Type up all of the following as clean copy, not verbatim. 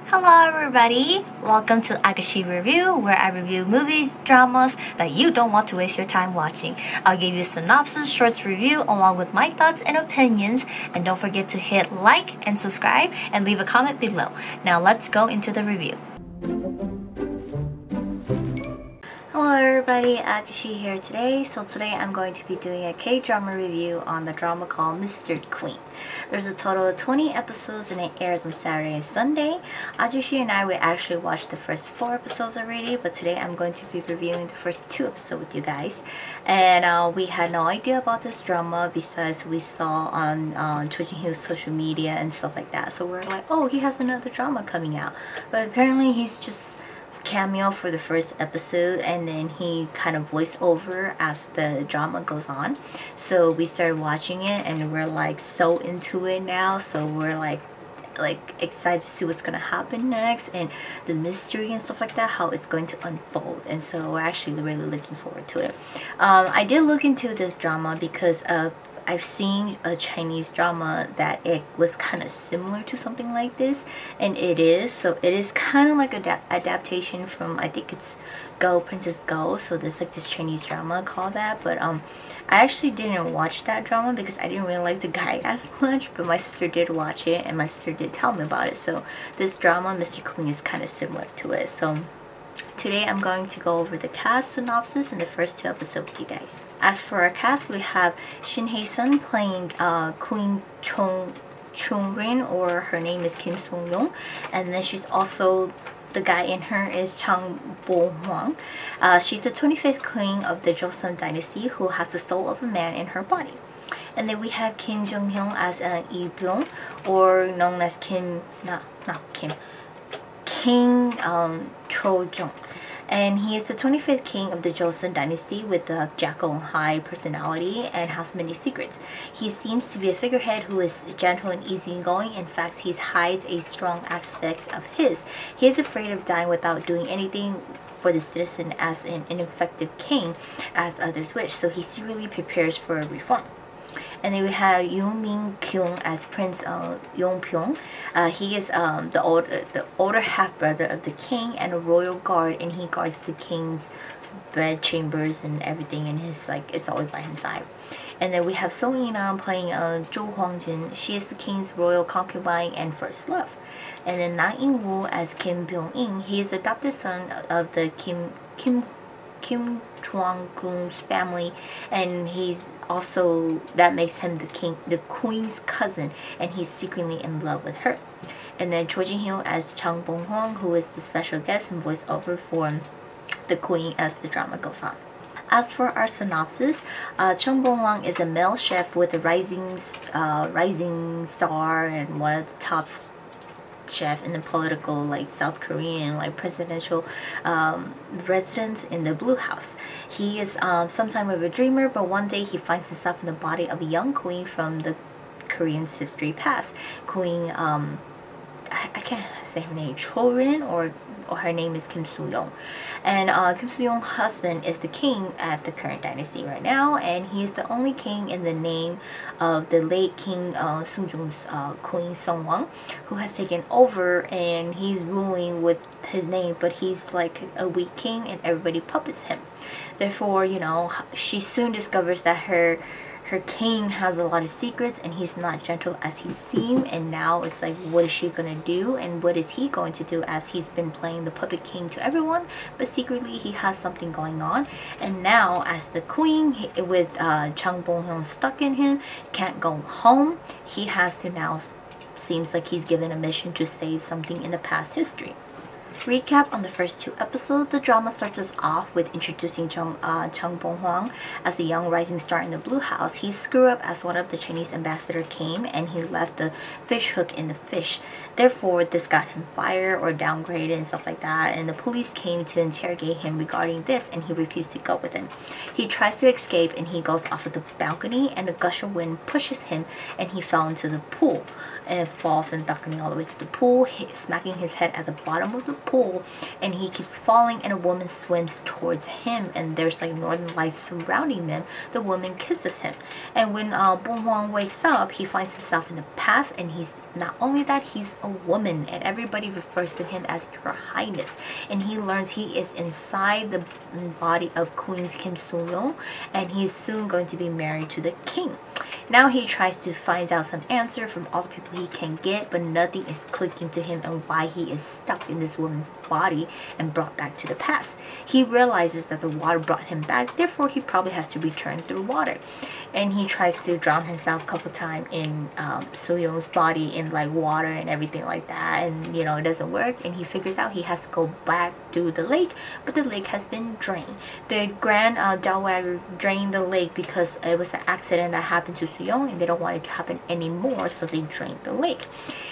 Hello everybody! Welcome to Akashi Review, where I review movies, dramas that you don't want to waste your time watching. I'll give you a synopsis, short review along with my thoughts and opinions, and don't forget to hit like and subscribe and leave a comment below. Now let's go into the review. Hello everybody, Akashi here today. So today I'm going to be doing a K-drama review on the drama called Mr. Queen. There's a total of 20 episodes and it airs on Saturday and Sunday. Ajushi and I we actually watched the first 4 episodes already, but today I'm going to be reviewing the first 2 episodes with you guys. And we had no idea about this drama because we saw on Choi Jin-hyu's social media and stuff like that. So we're like, oh, he has another drama coming out. But apparently he's just cameo for the first episode, and then he kind of voice over as the drama goes on. So we started watching it and we're like so into it now, so we're like excited to see what's gonna happen next and the mystery and stuff like that, how it's going to unfold. And so we're actually really looking forward to it. I did look into this drama because I've seen a Chinese drama that it was kind of similar to something like this, and it is. So it is kind of like an adaptation from, I think it's Go Princess Go. So there's like this Chinese drama called that. But I actually didn't watch that drama because I didn't really like the guy as much. But my sister did watch it and my sister did tell me about it. So this drama, Mr. Queen, is kind of similar to it. So today I'm going to go over the cast synopsis in the first 2 episodes with you guys. As for our cast, we have Shin Hae-sun playing Queen Chung-rin, or her name is Kim Sung-young, and then she's also, the guy in her is Chang Bo-hwang. She's the 25th queen of the Joseon dynasty who has the soul of a man in her body. And then we have Kim Jong-hyun as Lee Byung, or known as King Cho-jung. And he is the 25th king of the Joseon dynasty with a Jekyll and Hyde personality and has many secrets. He seems to be a figurehead who is gentle and easygoing. In fact, he hides a strong aspect of his. He is afraid of dying without doing anything for the citizen as an ineffective king as others wish. So he secretly prepares for a reform. And then we have Yoon Min-kyung as Prince Yong-pyong. He is the older half-brother of the king and a royal guard, and he guards the king's bed chambers and everything, and his it's always by his side. And then we have So In-nam playing Jo Hwang-jin. She is the king's royal concubine and first love. And then Na In-woo as Kim Byung-in. He is the adopted son of the Kim Jong-un's family, and he's also, that makes him the queen's cousin, and he's secretly in love with her. And then Choi Jin-hyo as Chang Bo-hwang, who is the special guest and voice over for the queen as the drama goes on. As for our synopsis, Chang Bo-hwang is a male chef with a rising star and one of the top chef in the political South Korean presidential residence in the Blue House. He is sometime of a dreamer, but one day he finds himself in the body of a young queen from the Korean's history past. Queen I can't say her name, Cho-rin, or her name is Kim Soo-young. And Kim Soo-young's husband is the king at the current dynasty right now, and he is the only king in the name of the late King Sung-jung's Queen Sung-won, who has taken over, and he's ruling with his name, but he's like a weak king and everybody puppets him. Therefore, she soon discovers that her king has a lot of secrets and he's not gentle as he seems, and now it's like, what is she gonna do and what is he going to do, as he's been playing the puppet king to everyone, but secretly he has something going on. And now as the queen, with Chang Bo-hyun stuck in him, can't go home, he has to now, seems like he's given a mission to save something in the past history. Recap on the first 2 episodes. The drama starts us off with introducing Chang Bo-hwang as a young rising star in the Blue House. He screwed up as one of the Chinese ambassador came, and he left the fish hook in the fish. Therefore, this got him fired or downgraded and stuff like that, and the police came to interrogate him regarding this, and he refused to go with them. He tries to escape and he goes off of the balcony, and a gush of wind pushes him and he fell into the pool and falls from the balcony all the way to the pool, smacking his head at the bottom of the pool, and he keeps falling, and a woman swims towards him, and there's northern lights surrounding them. The woman kisses him, and when Bo-hwang wakes up, he finds himself in the past, and he's not only that, he's a woman and everybody refers to him as Your Highness. And he learns he is inside the body of Queen Kim Soo-young, and he's soon going to be married to the king. Now he tries to find out some answer from all the people he can get, but nothing is clicking to him and why he is stuck in this woman's body and brought back to the past. He realizes that the water brought him back, therefore he probably has to return through water. And he tries to drown himself a couple times in Soo-young's body in like water and everything like that, and you know, it doesn't work, and he figures out he has to go back to the lake, but the lake has been drained. The Grand Dowager drained the lake because it was an accident that happened to Soo-young and they don't want it to happen anymore, so they drained the lake.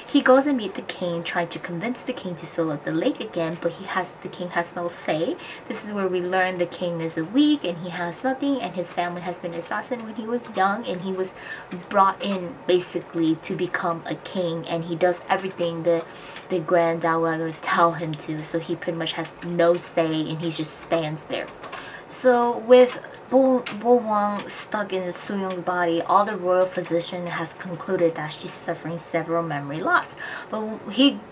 He goes and meets the king, trying to convince the king to fill up the lake again, but the king has no say. This is where we learn the king is weak and he has nothing, and his family has been assassinated when he was young, and he was brought in basically to become a king, and he does everything the Grand Dowager tell him to, so he pretty much has no say and he just stands there. So with Bo Hwang stuck in Soo-young's body, all the royal physician has concluded that she's suffering several memory loss. But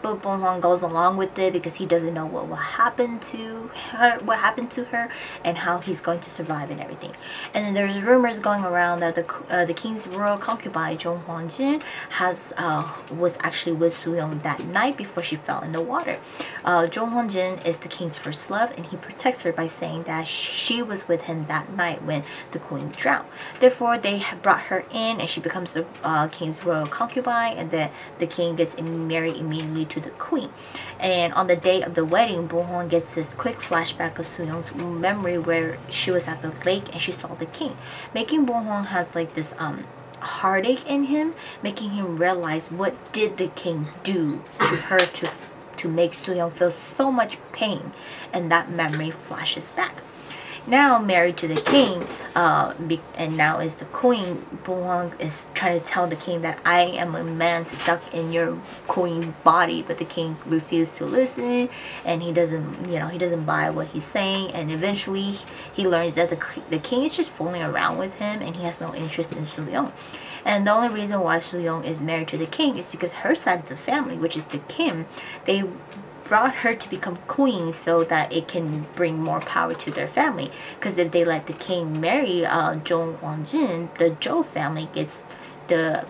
Bo Hwang goes along with it because he doesn't know what will happen to her, and how he's going to survive and everything. And then there's rumors going around that the king's royal concubine Jong Hwan-jin was actually with Soo-young that night before she fell in the water. Jong Hwan-jin is the king's first love, and he protects her by saying that she was with him that night when the queen drowned. Therefore, they brought her in, and she becomes the king's royal concubine, and then the king gets married immediately to the queen. And on the day of the wedding, Bo Hwang gets this quick flashback of Soo-young's memory where she was at the lake and she saw the king, making Bo Hwang has like this heartache in him, making him realize what did the king do to her to make Soo-young feel so much pain, and that memory flashes back. Now married to the king, and now is the queen, Bo Hwang is trying to tell the king that I am a man stuck in your queen's body, but the king refused to listen, and he doesn't buy what he's saying, and eventually he learns that the king is just fooling around with him and he has no interest in Soo-young. And the only reason why Soo-young is married to the king is because her side of the family, which is the Kim, they brought her to become queen so that it can bring more power to their family. Because if they let the king marry Jong Hwan-jin, the Jo family gets the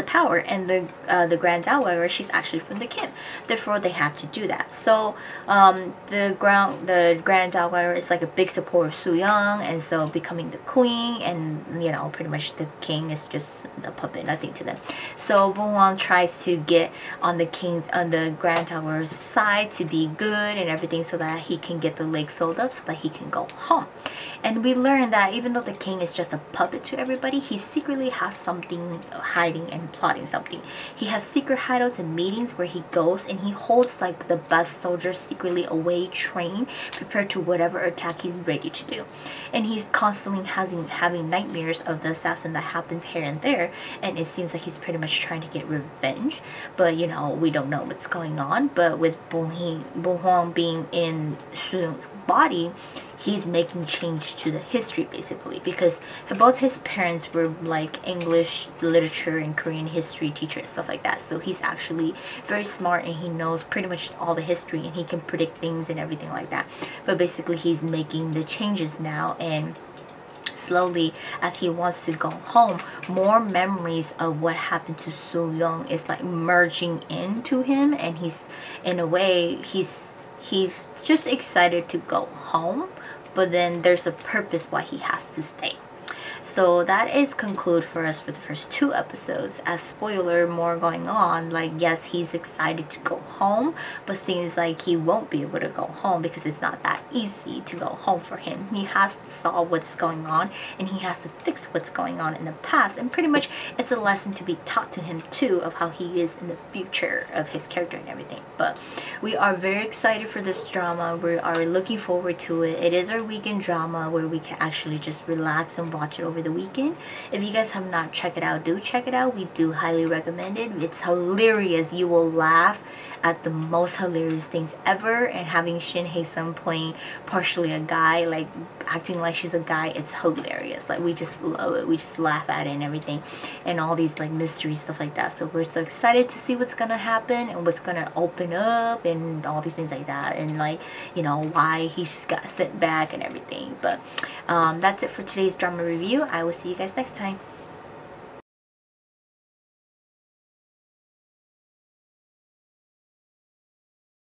power, and the Grand Dowager, she's actually from the Kim. Therefore, they have to do that. So the Grand Dowager is like a big supporter of Soo-young, and so becoming the queen, and you know, pretty much the king is just a puppet, nothing to them. So Bo Hwang tries to get on the Grand Dowager's side to be good and everything, so that he can get the lake filled up, so that he can go home. And we learn that even though the king is just a puppet to everybody, he secretly has something hiding and plotting something. He has secret hideouts and meetings where he goes and he holds like the best soldiers secretly away, trained, prepared to whatever attack he's ready to do. And he's constantly having nightmares of the assassin that happens here and there, and it seems like he's pretty much trying to get revenge, but you know, we don't know what's going on. But with Bo Hwang being in Soo-young's body, he's making change to the history basically, because both his parents were like English literature and Korean history teachers and stuff like that, so he's actually very smart and he knows pretty much all the history and he can predict things and everything like that. But basically he's making the changes now, and slowly as he wants to go home, more memories of what happened to Soo-young is like merging into him, and he's in a way he's just excited to go home, but then there's a purpose why he has to stay. So that is conclude for us for the first 2 episodes. As spoiler, more going on, like yes, he's excited to go home, but seems like he won't be able to go home because it's not that easy to go home for him. He has to solve what's going on, and he has to fix what's going on in the past, and pretty much it's a lesson to be taught to him too of how he is in the future of his character and everything. But we are very excited for this drama. We are looking forward to it. It is our weekend drama where we can actually just relax and watch it over the weekend. If you guys have not checked it out, do check it out. We do highly recommend it. It's hilarious. You will laugh at the most hilarious things ever, and having Shin Hae-sung playing partially a guy, like acting like she's a guy, it's hilarious. Like, we just love it. We just laugh at it and everything, and all these like mystery stuff like that. So we're so excited to see what's gonna happen and what's gonna open up and all these things like that, and like, you know, why he's got sent back and everything. But that's it for today's drama review. I will see you guys next time.